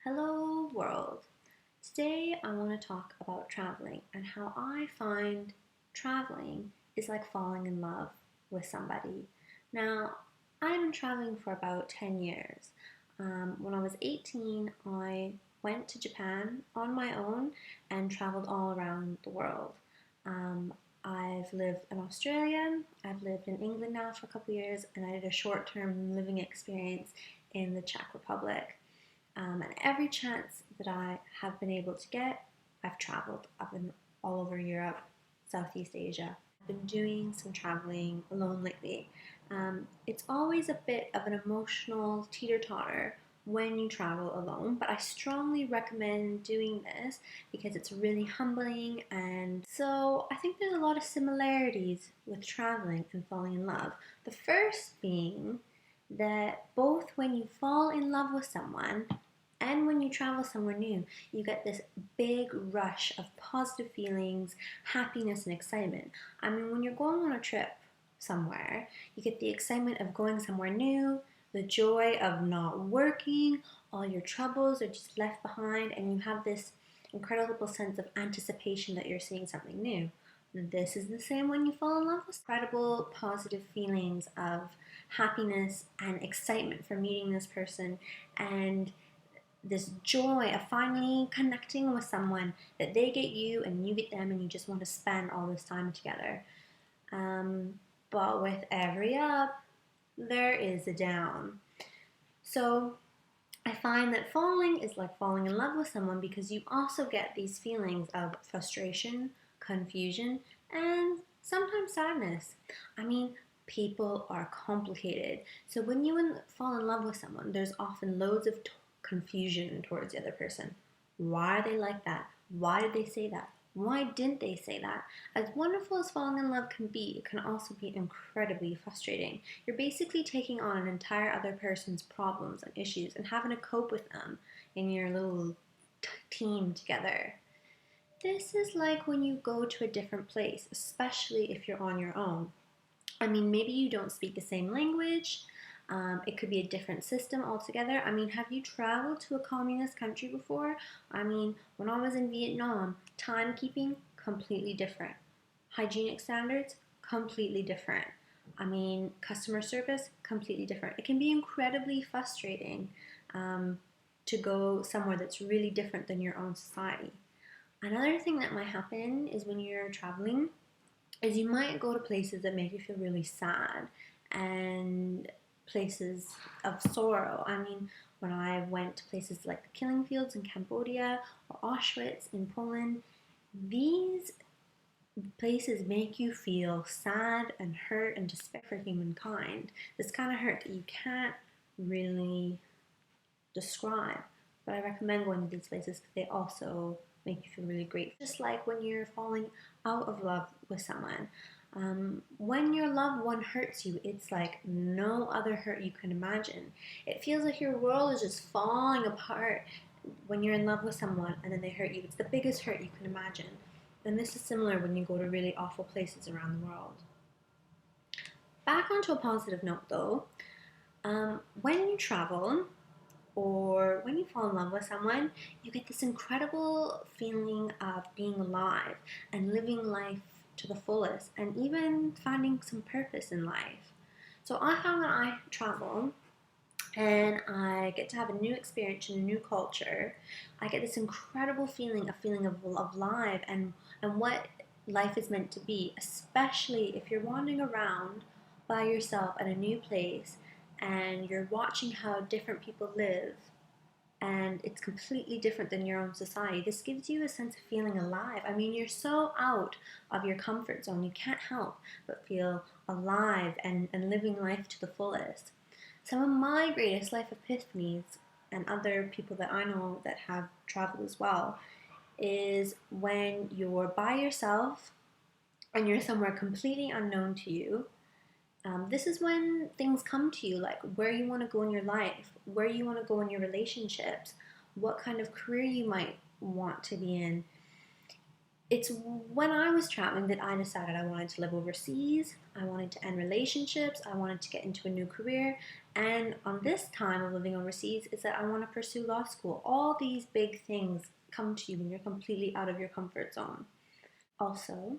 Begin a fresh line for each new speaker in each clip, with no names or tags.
Hello world. Today I want to talk about traveling and how I find traveling is like falling in love with somebody. Now, I've been traveling for about 10 years. When I was 18, I went to Japan on my own and traveled all around the world. Um, I've lived in Australia, I've lived in England now for a couple of years, and I did a short term living experience in the Czech Republic. And every chance that I have been able to get, I've traveled. I've been all over Europe, Southeast Asia. I've been doing some traveling alone lately. It's always a bit of an emotional teeter-totter when you travel alone, but I strongly recommend doing this because it's really humbling. And so I think there's a lot of similarities with traveling and falling in love. The first being that both when you fall in love with someone and when you travel somewhere new, you get this big rush of positive feelings, happiness, and excitement. I mean, when you're going on a trip somewhere, you get the excitement of going somewhere new, the joy of not working, all your troubles are just left behind, and you have this incredible sense of anticipation that you're seeing something new. This is the same when you fall in love with incredible positive feelings of happiness and excitement for meeting this person, and this joy of finally connecting with someone that they get you and you get them, and you just want to spend all this time together. But with every up, there is a down. So I find that falling is like falling in love with someone because you also get these feelings of frustration, confusion, and sometimes sadness. I mean, people are complicated. So when you fall in love with someone, there's often loads of confusion towards the other person. Why are they like that? Why did they say that? Why didn't they say that? As wonderful as falling in love can be, it can also be incredibly frustrating. You're basically taking on an entire other person's problems and issues and having to cope with them in your little team together. This is like when you go to a different place, especially if you're on your own. I mean, maybe you don't speak the same language. It could be a different system altogether. I mean, have you traveled to a communist country before? I mean, when I was in Vietnam, timekeeping, completely different. Hygienic standards, completely different. I mean, customer service, completely different. It can be incredibly frustrating to go somewhere that's really different than your own society. Another thing that might happen is when you're traveling is you might go to places that make you feel really sad and places of sorrow. I mean, when I went to places like the killing fields in Cambodia or Auschwitz in Poland, these places make you feel sad and hurt and despair for humankind. This kind of hurt that you can't really describe. But I recommend going to these places because they also make you feel really great. Just like when you're falling out of love with someone. When your loved one hurts you, it's like no other hurt you can imagine. It feels like your world is just falling apart when you're in love with someone and then they hurt you. It's the biggest hurt you can imagine. And this is similar when you go to really awful places around the world. Back onto a positive note though, when you travel, or when you fall in love with someone, you get this incredible feeling of being alive and living life to the fullest and even finding some purpose in life. So I found when I travel and I get to have a new experience in a new culture, I get this incredible feeling of life and what life is meant to be, especially if you're wandering around by yourself at a new place and you're watching how different people live and it's completely different than your own society. This gives you a sense of feeling alive. I mean, you're so out of your comfort zone, you can't help but feel alive and living life to the fullest. Some of my greatest life epiphanies, and other people that I know that have traveled as well, is when you're by yourself and you're somewhere completely unknown to you. This is when things come to you, like where you want to go in your life, where you want to go in your relationships, what kind of career you might want to be in. it's when I was traveling that I decided I wanted to live overseas, I wanted to end relationships, I wanted to get into a new career, and on this time of living overseas is that I want to pursue law school. All these big things come to you when you're completely out of your comfort zone. Also,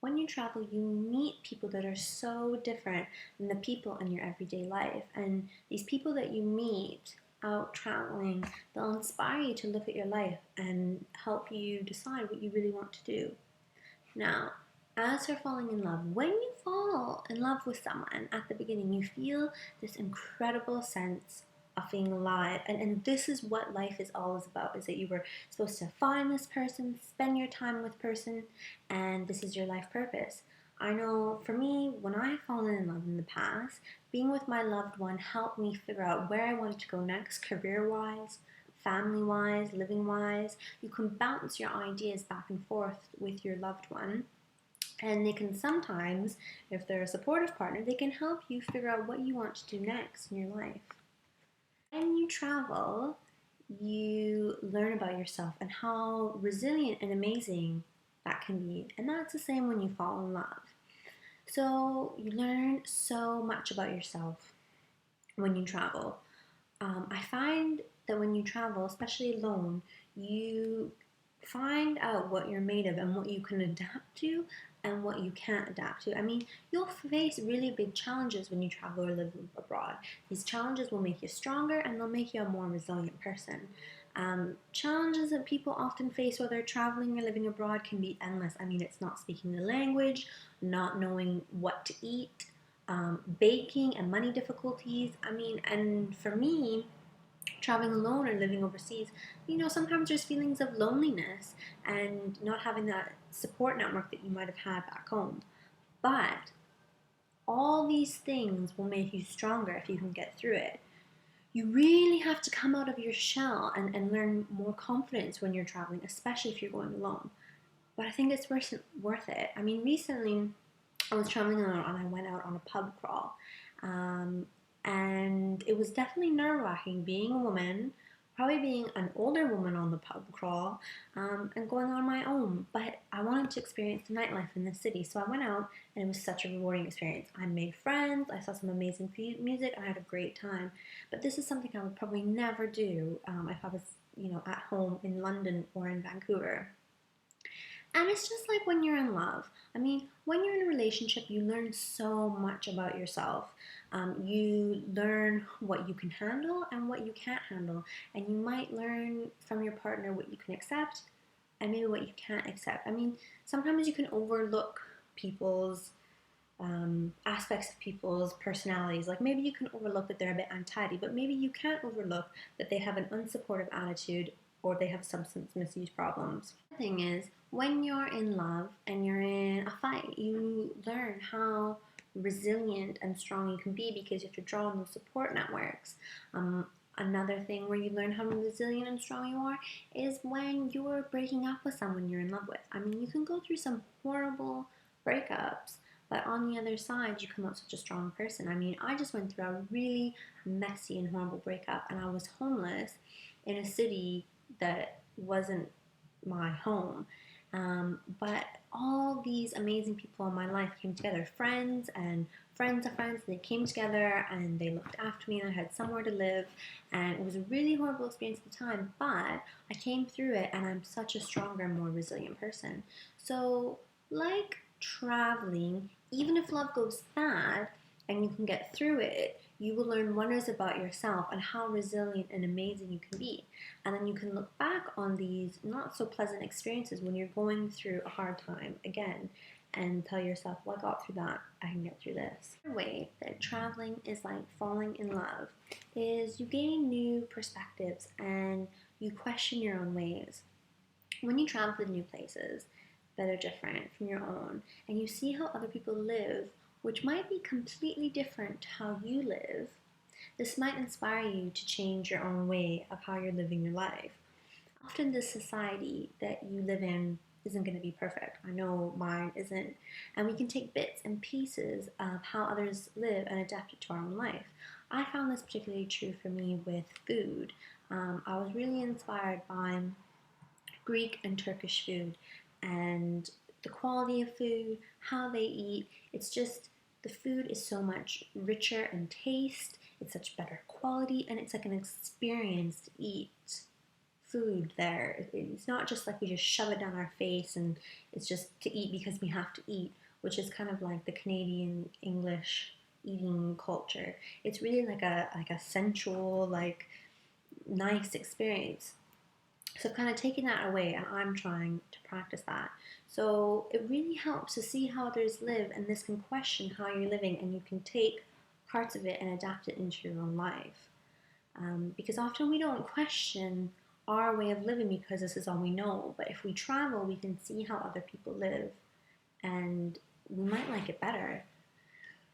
when you travel, you meet people that are so different than the people in your everyday life. And these people that you meet out traveling, they'll inspire you to look at your life and help you decide what you really want to do. Now, as for falling in love, when you fall in love with someone at the beginning, you feel this incredible sense of being alive. And this is what life is always about, is that you were supposed to find this person, spend your time with person, and this is your life purpose. I know for me, when I've fallen in love in the past, being with my loved one helped me figure out where I wanted to go next, career-wise, family-wise, living-wise. You can bounce your ideas back and forth with your loved one, and they can sometimes, if they're a supportive partner, they can help you figure out what you want to do next in your life. When you travel, you learn about yourself and how resilient and amazing that can be. And that's the same when you fall in love. So you learn so much about yourself when you travel. I find that when you travel, especially alone, you find out what you're made of and what you can adapt to and what you can't adapt to. I mean, you'll face really big challenges when you travel or live abroad. These challenges will make you stronger and they'll make you a more resilient person. Challenges that people often face while they're traveling or living abroad can be endless. I mean, it's not speaking the language, not knowing what to eat, baking and money difficulties. I mean, and for me, traveling alone or living overseas, sometimes there's feelings of loneliness and not having that support network that you might have had back home. But all these things will make you stronger if you can get through it. You really have to come out of your shell and learn more confidence when you're traveling, especially if you're going alone. But I think it's worth it. I mean, recently I was traveling alone and I went out on a pub crawl. And it was definitely nerve-wracking being a woman, probably being an older woman on the pub crawl, and going on my own. But I wanted to experience the nightlife in the city, so I went out, and it was such a rewarding experience. I made friends, I saw some amazing music, I had a great time. But this is something I would probably never do if I was, at home in London or in Vancouver. And it's just like when you're in love. I mean, when you're in a relationship, you learn so much about yourself. You learn what you can handle and what you can't handle. And you might learn from your partner what you can accept and maybe what you can't accept. I mean, sometimes you can overlook people's aspects of people's personalities. Like maybe you can overlook that they're a bit untidy, but maybe you can't overlook that they have an unsupportive attitude or they have substance misuse problems. The thing is, when you're in love and you're in a fight, you learn how resilient and strong you can be because you have to draw on those support networks. Another thing where you learn how resilient and strong you are is when you're breaking up with someone you're in love with. I mean, you can go through some horrible breakups, but on the other side, you come out such a strong person. I mean, I just went through a really messy and horrible breakup, and I was homeless in a city that wasn't my home. But all these amazing people in my life came together, friends and friends of friends. They came together and they looked after me, and I had somewhere to live. And it was a really horrible experience at the time, but I came through it, and I'm such a stronger, more resilient person. So, like traveling, even if love goes bad and you can get through it, you will learn wonders about yourself and how resilient and amazing you can be. And then you can look back on these not so pleasant experiences when you're going through a hard time again and tell yourself, well, I got through that, I can get through this. The way that traveling is like falling in love is you gain new perspectives and you question your own ways. When you travel to new places that are different from your own and you see how other people live, which might be completely different to how you live, this might inspire you to change your own way of how you're living your life. Often the society that you live in isn't going to be perfect. I know mine isn't. And we can take bits and pieces of how others live and adapt it to our own life. I found this particularly true for me with food. I was really inspired by Greek and Turkish food. and the quality of food, how they eat. It's just the food is so much richer in taste, it's such better quality, and it's like an experience to eat food there. It's not just like we just shove it down our face and it's just to eat because we have to eat, which is kind of like the Canadian English eating culture. It's really like a sensual, like nice experience. So kind of taking that away, and I'm trying to practice that. So it really helps to see how others live, and this can question how you're living, and you can take parts of it and adapt it into your own life. Because often we don't question our way of living because this is all we know. But if we travel, we can see how other people live, and we might like it better.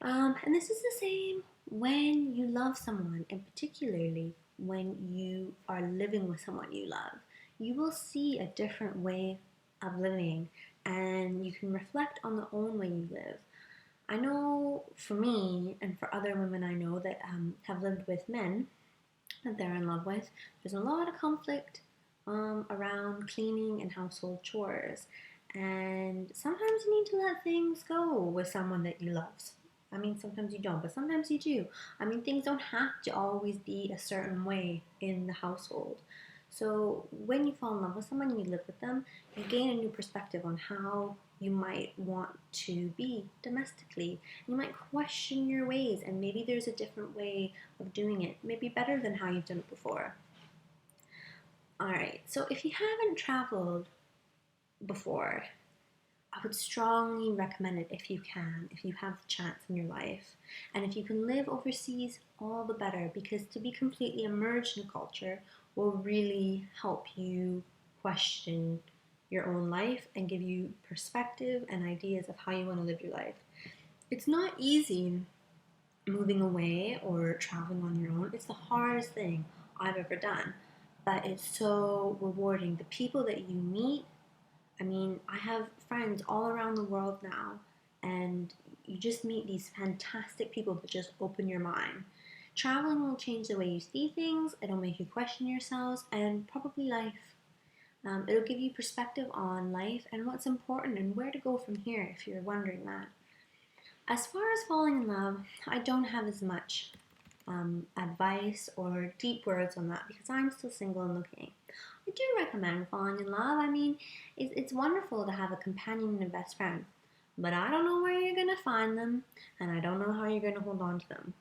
And this is the same when you love someone, and particularly when you are living with someone you love. You will see a different way of living, and you can reflect on the own way you live. I know for me and for other women I know that have lived with men that they're in love with, there's a lot of conflict around cleaning and household chores. And sometimes you need to let things go with someone that you love. I mean, sometimes you don't, but sometimes you do. I mean, things don't have to always be a certain way in the household. So when you fall in love with someone and you live with them, you gain a new perspective on how you might want to be domestically. You might question your ways, and maybe there's a different way of doing it, maybe better than how you've done it before. All right, so if you haven't traveled before, I would strongly recommend it if you can, if you have the chance in your life. And if you can live overseas, all the better, because to be completely immersed in culture will really help you question your own life and give you perspective and ideas of how you want to live your life. It's not easy moving away or traveling on your own. It's the hardest thing I've ever done, but it's so rewarding. The people that you meet, I mean, I have friends all around the world now, and you just meet these fantastic people that just open your mind. Traveling will change the way you see things, it'll make you question yourselves, and probably life. It'll give you perspective on life and what's important and where to go from here if you're wondering that. As far as falling in love, I don't have as much advice or deep words on that because I'm still single and looking. I do recommend falling in love. I mean, it's wonderful to have a companion and a best friend, but I don't know where you're going to find them, and I don't know how you're going to hold on to them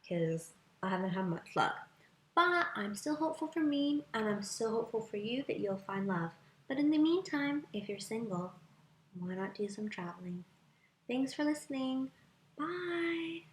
because I haven't had much luck. But I'm still hopeful for me, and I'm still hopeful for you that you'll find love. But in the meantime, if you're single, why not do some traveling? Thanks for listening. Bye.